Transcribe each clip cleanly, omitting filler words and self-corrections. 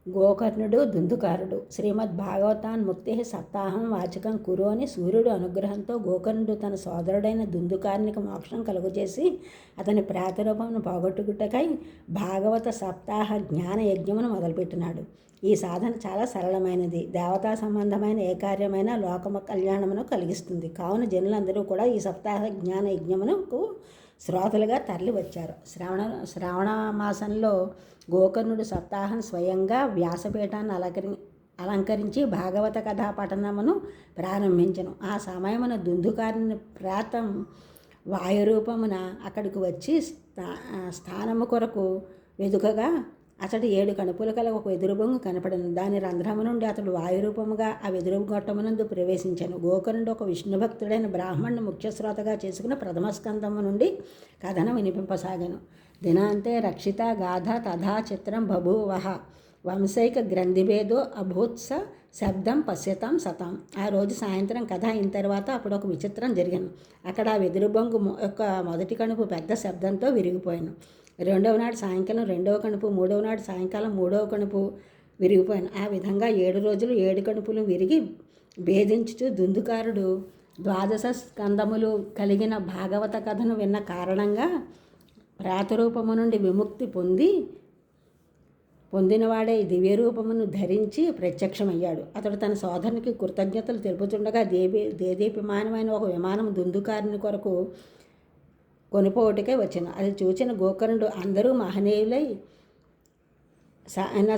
గోకర్ణుడు దుందుకారుడు. శ్రీమద్ భాగవతాన్ ముక్తి సప్తాహం వాచకం కురు అని సూర్యుడు అనుగ్రహంతో గోకర్ణుడు తన సోదరుడైన దుందుకారునికి మోక్షం కలుగజేసి అతని ప్రేతరూపమును పోగొట్టుకుటకై భాగవత సప్తాహ జ్ఞాన యజ్ఞమును మొదలుపెట్టినాడు. ఈ సాధన చాలా సరళమైనది. దేవతా సంబంధమైన ఏ కార్యమైన లోకమ కళ్యాణమును కలిగిస్తుంది. కావున జనులందరూ కూడా ఈ సప్తాహ జ్ఞాన యజ్ఞమునకు శ్రోతలుగా తరలి వచ్చారు. శ్రావణ మాసంలో గోకర్ణుడు సప్తాహం స్వయంగా వ్యాసపీఠాన్ని అలంకరించి భాగవత కథా పఠనమును ప్రారంభించను. ఆ సమయమున దుందుకారుని ప్రాతం వాయురూపమున అక్కడికి వచ్చి స్థానము కొరకు వెదుకగా అతడు 7 కణుపులు కల ఒక వెదురుబొంగు కనపడను. దాని రంధ్రము నుండి అతడు వాయురూపముగా ఆ వెదురు గొట్టమునందు ప్రవేశించను. గోకర్ణుడు ఒక విష్ణుభక్తుడైన బ్రాహ్మణుని ముఖ్యశ్రోతగా చేసుకుని ప్రథమ స్కందము నుండి కథను వినిపింపసాగాను. దినాంతే రక్షిత గాథ తథా చిత్రం బభూవః వంశైక గ్రంథిభేదో అభూత్స శబ్దం పశ్యతాం సతాం. ఆ రోజు సాయంత్రం కథ అయిన తర్వాత అప్పుడు ఒక విచిత్రం జరిగాను. అక్కడ ఆ వెదురు బొంగు యొక్క మొదటి కణుపు పెద్ద శబ్దంతో విరిగిపోయాను. రెండవ నాడు సాయంకాలం రెండవ కణుపు, మూడవ నాడు సాయంకాలం మూడవ కణుపు విరిగిపోయాను. ఆ విధంగా 7 రోజులు 7 కణుపులు విరిగి భేదించుచు దుందుకారుడు 12 స్కందములు కలిగిన భాగవత కథను విన్న కారణంగా ప్రాతరూపము నుండి విముక్తి పొందినవాడే దివ్యరూపమును ధరించి ప్రత్యక్షమయ్యాడు. అతడు తన సోదరునికి కృతజ్ఞతలు తెలుపుతుండగా దేదీప్యమానమైన ఒక విమానం దుందుకారుని కొరకు కొనుపోటుకై వచ్చాను. అది చూచిన గోకర్ణుడు అందరూ మహనీయులై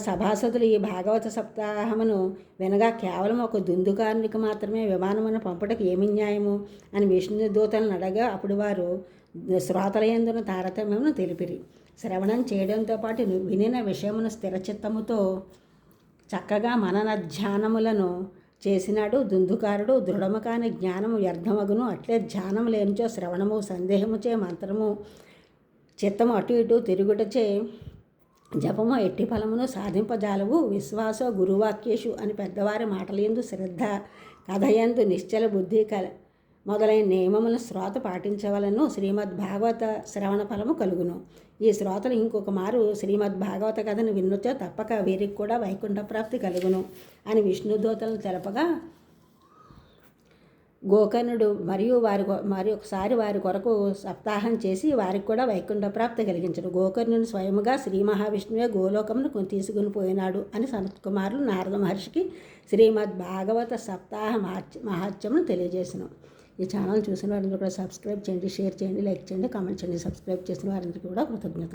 సభాసదులు ఈ భాగవత సప్తాహమును వినగా కేవలం ఒక దుందుకారునికి మాత్రమే విమానమును పంపుటకు ఏమి న్యాయము అని విష్ణుదూతలను అడగా అప్పుడు వారు శ్రోతలయందున తారతమ్యమును తెలిపిరి. శ్రవణం చేయడంతో పాటు వినిన విషయమును స్థిరచిత్తముతో చక్కగా మనన ధ్యానములను చేసినాడు. దుందుకారుడు దృఢము కాని జ్ఞానము వ్యర్థమగును. అట్లే ధ్యానము లేనిచో శ్రవణము సందేహముచే మంత్రము చిత్తము అటు ఇటు తిరుగుటచే జపము ఎట్టి ఫలమును సాధింపజాలవు. విశ్వాసో గురువాక్యేషు అని పెద్దవారి మాటలందు శ్రద్ధ, కథయందు నిశ్చల బుద్ధి మొదలైన నియమములను శ్రోత పాటించవలను. శ్రీమద్ భాగవత శ్రవణ ఫలము కలుగును. ఈ శ్రోతలు ఇంకొక మారు శ్రీమద్ భాగవత కథను విన్నుచో తప్పక వీరికి కూడా వైకుంఠ ప్రాప్తి కలుగును అని విష్ణుదూతలను తెలపగా గోకర్ణుడు మరి ఒకసారి వారి కొరకు సప్తాహం చేసి వారికి కూడా వైకుంఠ ప్రాప్తి కలిగించడు. గోకర్ణుని స్వయముగా శ్రీ మహావిష్ణువే గోలోకమును తీసుకుని పోయినాడు అని సనత్కుమారులు నారద మహర్షికి శ్రీమద్ భాగవత సప్తాహ మహాత్మ్యమును తెలియజేసినాం. ఈ ఛానల్ చూసిన వారందరూ కూడా సబ్స్క్రైబ్ చేయండి, షేర్ చేయండి, లైక్ చేయండి, కామెంట్ చేయండి. సబ్స్క్రైబ్ చేసిన వారందరికీ కూడా కృతజ్ఞత.